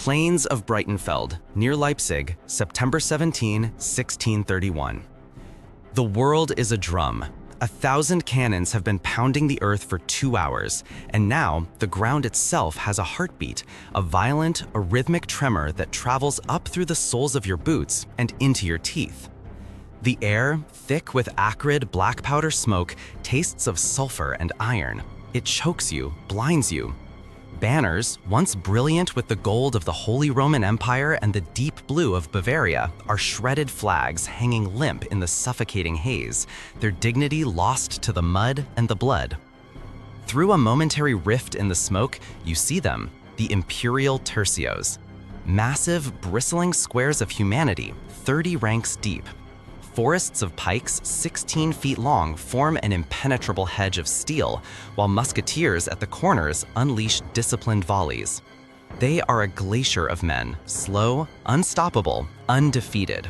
Plains of Breitenfeld, near Leipzig, September 17, 1631. The world is a drum. 1,000 cannons have been pounding the earth for 2 hours, and now the ground itself has a heartbeat, a violent, rhythmic tremor that travels up through the soles of your boots and into your teeth. The air, thick with acrid black powder smoke, tastes of sulfur and iron. It chokes you, blinds you. Banners, once brilliant with the gold of the Holy Roman Empire and the deep blue of Bavaria, are shredded flags hanging limp in the suffocating haze, their dignity lost to the mud and the blood. Through a momentary rift in the smoke, you see them, the Imperial Tercios. Massive, bristling squares of humanity, 30 ranks deep. Forests of pikes 16 feet long form an impenetrable hedge of steel, while musketeers at the corners unleash disciplined volleys. They are a glacier of men, slow, unstoppable, undefeated.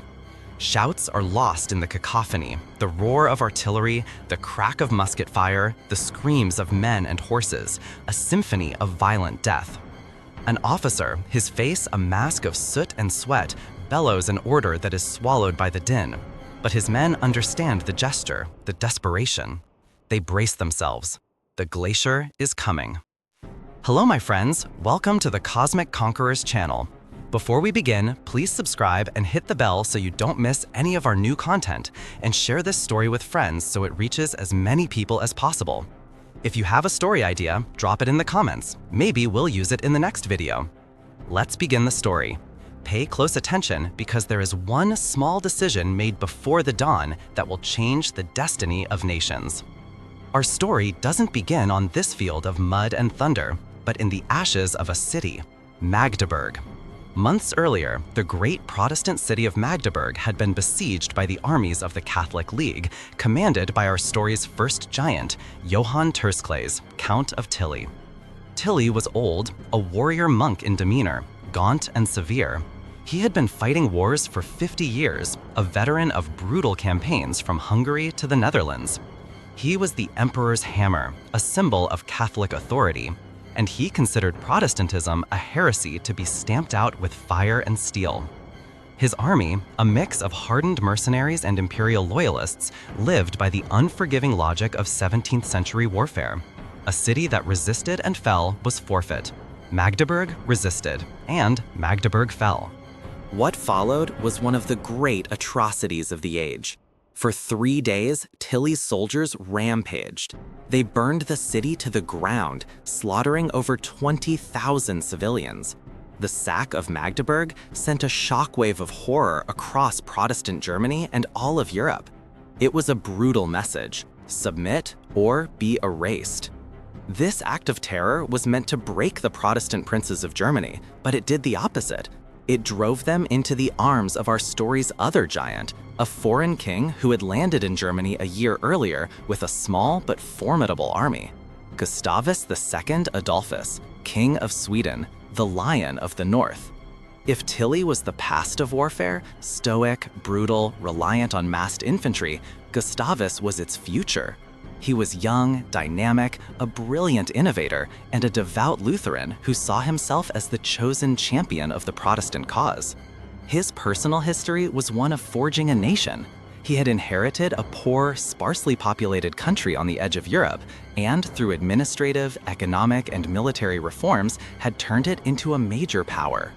Shouts are lost in the cacophony, the roar of artillery, the crack of musket fire, the screams of men and horses, a symphony of violent death. An officer, his face a mask of soot and sweat, bellows an order that is swallowed by the din. But his men understand the gesture, the desperation. They brace themselves. The glacier is coming. Hello, my friends. Welcome to the Cosmic Conquerors channel. Before we begin, please subscribe and hit the bell so you don't miss any of our new content, and share this story with friends so it reaches as many people as possible. If you have a story idea, drop it in the comments. Maybe we'll use it in the next video. Let's begin the story. Pay close attention because there is one small decision made before the dawn that will change the destiny of nations. Our story doesn't begin on this field of mud and thunder, but in the ashes of a city, Magdeburg. Months earlier, the great Protestant city of Magdeburg had been besieged by the armies of the Catholic League, commanded by our story's first giant, Johann Terskles, Count of Tilly. Tilly was old, a warrior monk in demeanor, gaunt and severe. He had been fighting wars for 50 years, a veteran of brutal campaigns from Hungary to the Netherlands. He was the emperor's hammer, a symbol of Catholic authority, and he considered Protestantism a heresy to be stamped out with fire and steel. His army, a mix of hardened mercenaries and imperial loyalists, lived by the unforgiving logic of 17th century warfare. A city that resisted and fell was forfeit. Magdeburg resisted, and Magdeburg fell. What followed was one of the great atrocities of the age. For 3 days, Tilly's soldiers rampaged. They burned the city to the ground, slaughtering over 20,000 civilians. The Sack of Magdeburg sent a shockwave of horror across Protestant Germany and all of Europe. It was a brutal message: submit or be erased. This act of terror was meant to break the Protestant princes of Germany, but it did the opposite. It drove them into the arms of our story's other giant, a foreign king who had landed in Germany a year earlier with a small but formidable army. Gustavus II Adolphus, King of Sweden, the Lion of the North. If Tilly was the past of warfare, stoic, brutal, reliant on massed infantry, Gustavus was its future. He was young, dynamic, a brilliant innovator, and a devout Lutheran who saw himself as the chosen champion of the Protestant cause. His personal history was one of forging a nation. He had inherited a poor, sparsely populated country on the edge of Europe, and through administrative, economic, and military reforms had turned it into a major power.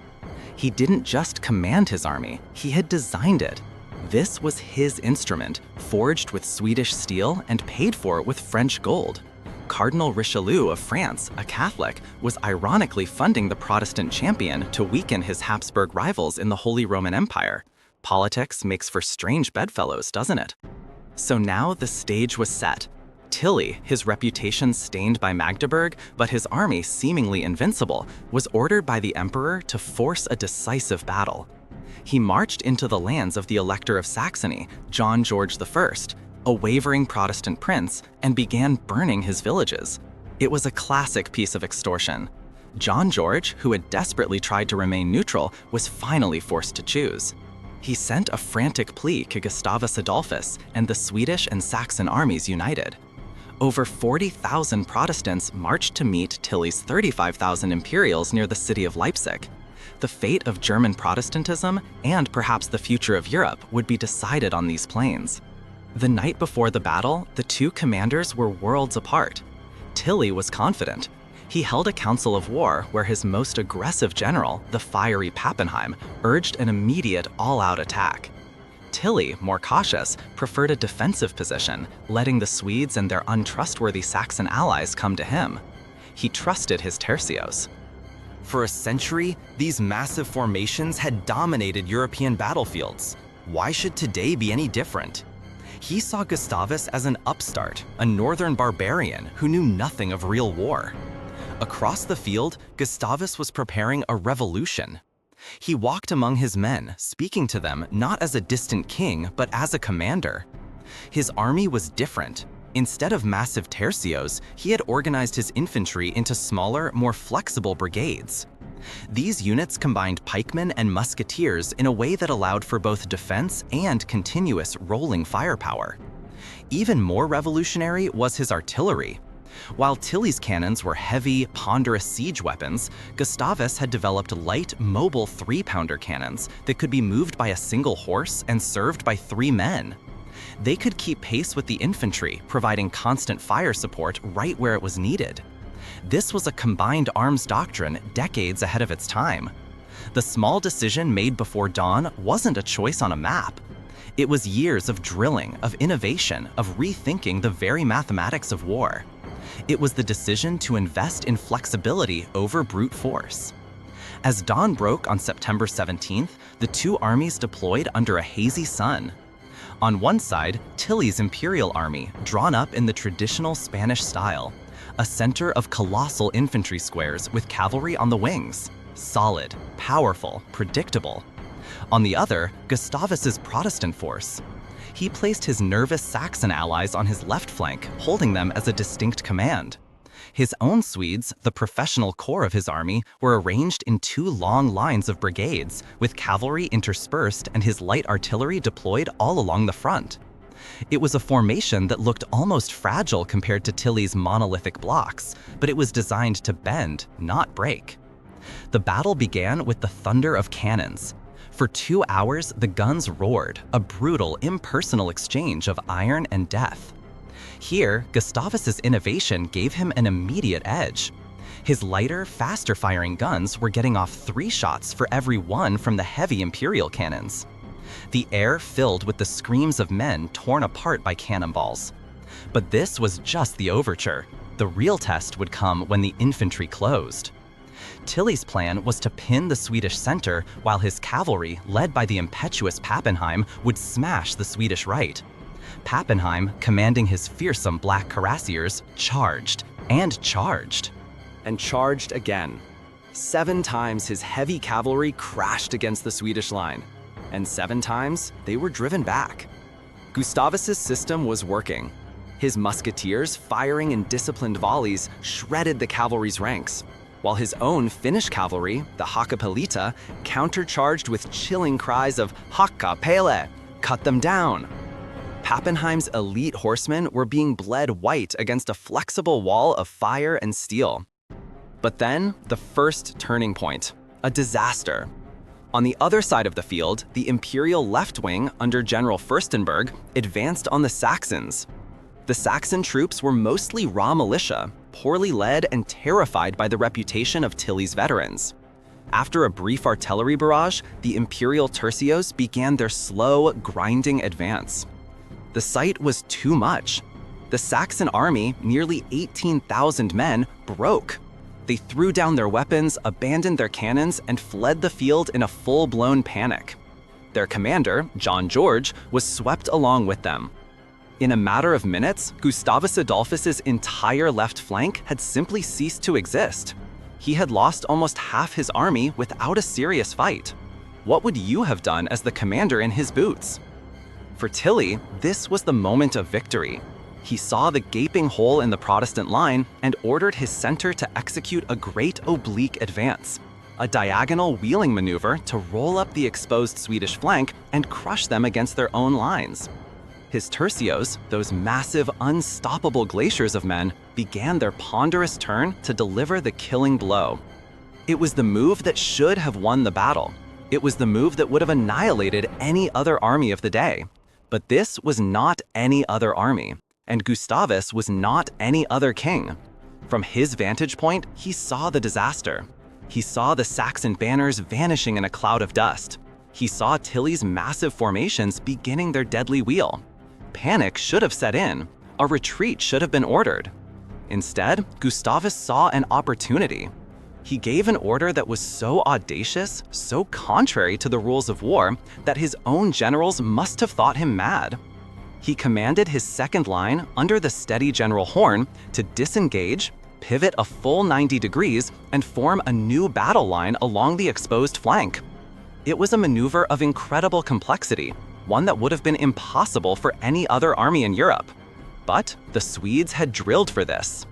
He didn't just command his army, he had designed it. This was his instrument, forged with Swedish steel and paid for with French gold. Cardinal Richelieu of France, a Catholic, was ironically funding the Protestant champion to weaken his Habsburg rivals in the Holy Roman Empire. Politics makes for strange bedfellows, doesn't it? So now the stage was set. Tilly, his reputation stained by Magdeburg, but his army seemingly invincible, was ordered by the emperor to force a decisive battle. He marched into the lands of the Elector of Saxony, John George I, a wavering Protestant prince, and began burning his villages. It was a classic piece of extortion. John George, who had desperately tried to remain neutral, was finally forced to choose. He sent a frantic plea to Gustavus Adolphus, and the Swedish and Saxon armies united. Over 40,000 Protestants marched to meet Tilly's 35,000 Imperials near the city of Leipzig. The fate of German Protestantism, and perhaps the future of Europe, would be decided on these plains. The night before the battle, the two commanders were worlds apart. Tilly was confident. He held a council of war where his most aggressive general, the fiery Pappenheim, urged an immediate all-out attack. Tilly, more cautious, preferred a defensive position, letting the Swedes and their untrustworthy Saxon allies come to him. He trusted his tercios. For a century, these massive formations had dominated European battlefields. Why should today be any different? He saw Gustavus as an upstart, a northern barbarian who knew nothing of real war. Across the field, Gustavus was preparing a revolution. He walked among his men, speaking to them not as a distant king, but as a commander. His army was different. Instead of massive tercios, he had organized his infantry into smaller, more flexible brigades. These units combined pikemen and musketeers in a way that allowed for both defense and continuous rolling firepower. Even more revolutionary was his artillery. While Tilly's cannons were heavy, ponderous siege weapons, Gustavus had developed light, mobile 3-pounder cannons that could be moved by a single horse and served by 3 men. They could keep pace with the infantry, providing constant fire support right where it was needed. This was a combined arms doctrine decades ahead of its time. The small decision made before dawn wasn't a choice on a map. It was years of drilling, of innovation, of rethinking the very mathematics of war. It was the decision to invest in flexibility over brute force. As dawn broke on September 17th, the two armies deployed under a hazy sun. On one side, Tilly's Imperial army, drawn up in the traditional Spanish style, a center of colossal infantry squares with cavalry on the wings, solid, powerful, predictable. On the other, Gustavus's Protestant force. He placed his nervous Saxon allies on his left flank, holding them as a distinct command. His own Swedes, the professional core of his army, were arranged in 2 long lines of brigades, with cavalry interspersed and his light artillery deployed all along the front. It was a formation that looked almost fragile compared to Tilly's monolithic blocks, but it was designed to bend, not break. The battle began with the thunder of cannons. For 2 hours, the guns roared, a brutal, impersonal exchange of iron and death. Here, Gustavus's innovation gave him an immediate edge. His lighter, faster-firing guns were getting off 3 shots for every 1 from the heavy Imperial cannons. The air filled with the screams of men torn apart by cannonballs. But this was just the overture. The real test would come when the infantry closed. Tilly's plan was to pin the Swedish center while his cavalry, led by the impetuous Pappenheim, would smash the Swedish right. Pappenheim, commanding his fearsome black cuirassiers, charged and charged. And charged again. 7 times his heavy cavalry crashed against the Swedish line, and 7 times they were driven back. Gustavus's system was working. His musketeers, firing in disciplined volleys, shredded the cavalry's ranks, while his own Finnish cavalry, the Hakkapeliitta, countercharged with chilling cries of "Hakka Pele!" Cut them down. Pappenheim's elite horsemen were being bled white against a flexible wall of fire and steel. But then, the first turning point, a disaster. On the other side of the field, the Imperial left wing, under General Fürstenberg, advanced on the Saxons. The Saxon troops were mostly raw militia, poorly led and terrified by the reputation of Tilly's veterans. After a brief artillery barrage, the Imperial tercios began their slow, grinding advance. The sight was too much. The Saxon army, nearly 18,000 men, broke. They threw down their weapons, abandoned their cannons, and fled the field in a full-blown panic. Their commander, John George, was swept along with them. In a matter of minutes, Gustavus Adolphus's entire left flank had simply ceased to exist. He had lost almost half his army without a serious fight. What would you have done as the commander in his boots? For Tilly, this was the moment of victory. He saw the gaping hole in the Protestant line and ordered his center to execute a great oblique advance, a diagonal wheeling maneuver to roll up the exposed Swedish flank and crush them against their own lines. His tercios, those massive, unstoppable glaciers of men, began their ponderous turn to deliver the killing blow. It was the move that should have won the battle. It was the move that would have annihilated any other army of the day. But this was not any other army, and Gustavus was not any other king. From his vantage point, he saw the disaster. He saw the Saxon banners vanishing in a cloud of dust. He saw Tilly's massive formations beginning their deadly wheel. Panic should have set in. A retreat should have been ordered. Instead, Gustavus saw an opportunity. He gave an order that was so audacious, so contrary to the rules of war, that his own generals must have thought him mad. He commanded his second line, under the steady General Horn, to disengage, pivot a full 90 degrees, and form a new battle line along the exposed flank. It was a maneuver of incredible complexity, one that would have been impossible for any other army in Europe. But the Swedes had drilled for this.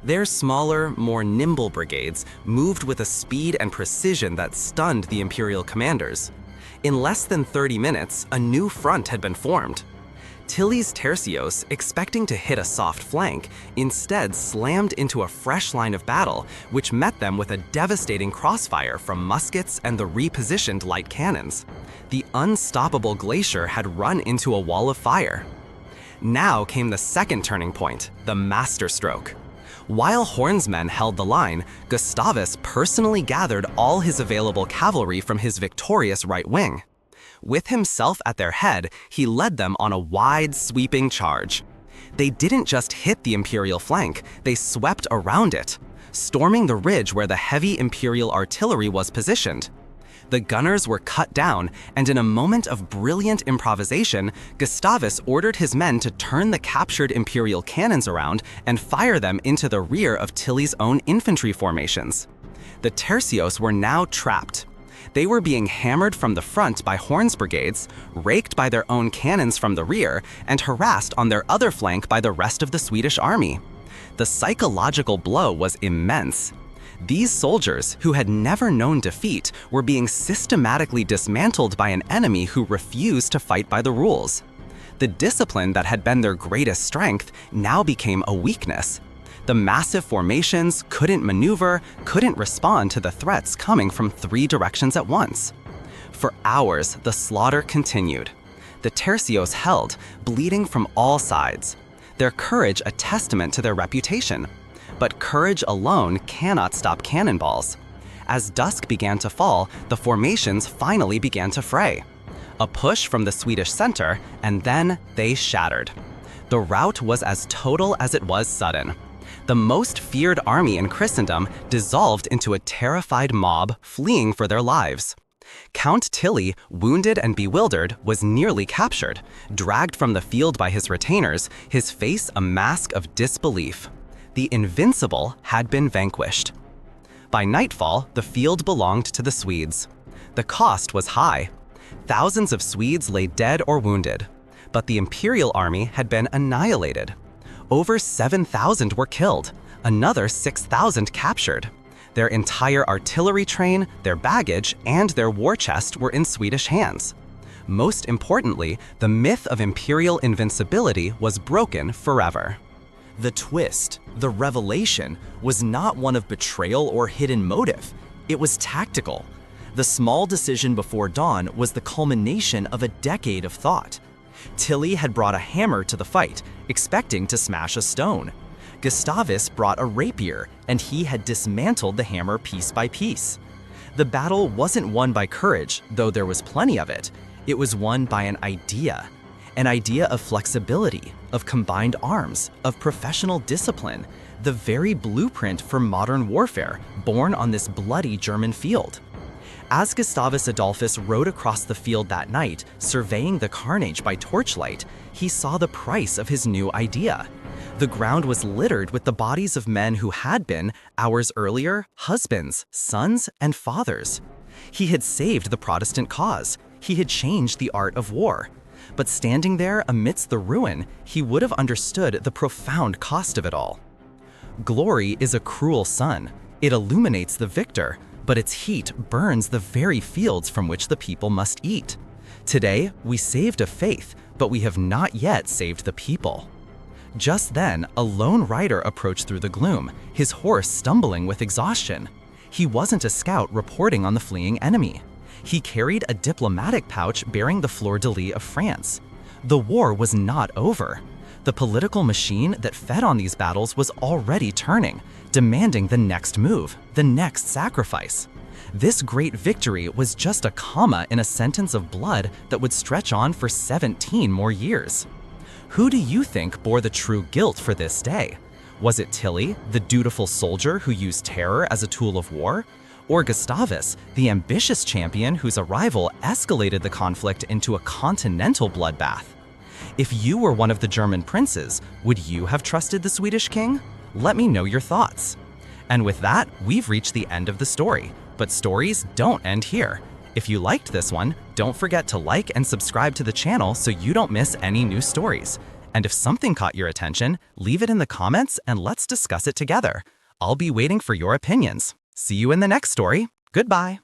Their smaller, more nimble brigades moved with a speed and precision that stunned the Imperial commanders. In less than 30 minutes, a new front had been formed. Tilly's Tercios, expecting to hit a soft flank, instead slammed into a fresh line of battle, which met them with a devastating crossfire from muskets and the repositioned light cannons. The unstoppable glacier had run into a wall of fire. Now came the second turning point, the masterstroke. While Horn's men held the line, Gustavus personally gathered all his available cavalry from his victorious right wing. With himself at their head, he led them on a wide, sweeping charge. They didn't just hit the Imperial flank, they swept around it, storming the ridge where the heavy Imperial artillery was positioned. The gunners were cut down, and in a moment of brilliant improvisation, Gustavus ordered his men to turn the captured Imperial cannons around and fire them into the rear of Tilly's own infantry formations. The Tercios were now trapped. They were being hammered from the front by Horn's brigades, raked by their own cannons from the rear, and harassed on their other flank by the rest of the Swedish army. The psychological blow was immense. These soldiers, who had never known defeat, were being systematically dismantled by an enemy who refused to fight by the rules. The discipline that had been their greatest strength now became a weakness. The massive formations couldn't maneuver, couldn't respond to the threats coming from 3 directions at once. For hours, the slaughter continued. The Tercios held, bleeding from all sides. Their courage a testament to their reputation. But courage alone cannot stop cannonballs. As dusk began to fall, the formations finally began to fray. A push from the Swedish center, and then they shattered. The rout was as total as it was sudden. The most feared army in Christendom dissolved into a terrified mob fleeing for their lives. Count Tilly, wounded and bewildered, was nearly captured, dragged from the field by his retainers, his face a mask of disbelief. The invincible had been vanquished. By nightfall, the field belonged to the Swedes. The cost was high. Thousands of Swedes lay dead or wounded, but the Imperial army had been annihilated. Over 7,000 were killed, another 6,000 captured. Their entire artillery train, their baggage, and their war chest were in Swedish hands. Most importantly, the myth of Imperial invincibility was broken forever. The twist, the revelation, was not one of betrayal or hidden motive. It was tactical. The small decision before dawn was the culmination of a decade of thought. Tilly had brought a hammer to the fight, expecting to smash a stone. Gustavus brought a rapier, and he had dismantled the hammer piece by piece. The battle wasn't won by courage, though there was plenty of it. It was won by an idea of flexibility, of combined arms, of professional discipline, the very blueprint for modern warfare, born on this bloody German field. As Gustavus Adolphus rode across the field that night, surveying the carnage by torchlight, he saw the price of his new idea. The ground was littered with the bodies of men who had been, hours earlier, husbands, sons, and fathers. He had saved the Protestant cause. He had changed the art of war. But standing there amidst the ruin, he would have understood the profound cost of it all. Glory is a cruel sun. It illuminates the victor, but its heat burns the very fields from which the people must eat. Today, we saved a faith, but we have not yet saved the people. Just then, a lone rider approached through the gloom, his horse stumbling with exhaustion. He wasn't a scout reporting on the fleeing enemy. He carried a diplomatic pouch bearing the fleur-de-lis of France. The war was not over. The political machine that fed on these battles was already turning, demanding the next move, the next sacrifice. This great victory was just a comma in a sentence of blood that would stretch on for 17 more years. Who do you think bore the true guilt for this day? Was it Tilly, the dutiful soldier who used terror as a tool of war? Or Gustavus, the ambitious champion whose arrival escalated the conflict into a continental bloodbath? If you were one of the German princes, would you have trusted the Swedish king? Let me know your thoughts. And with that, we've reached the end of the story. But stories don't end here. If you liked this one, don't forget to like and subscribe to the channel so you don't miss any new stories. And if something caught your attention, leave it in the comments and let's discuss it together. I'll be waiting for your opinions. See you in the next story. Goodbye.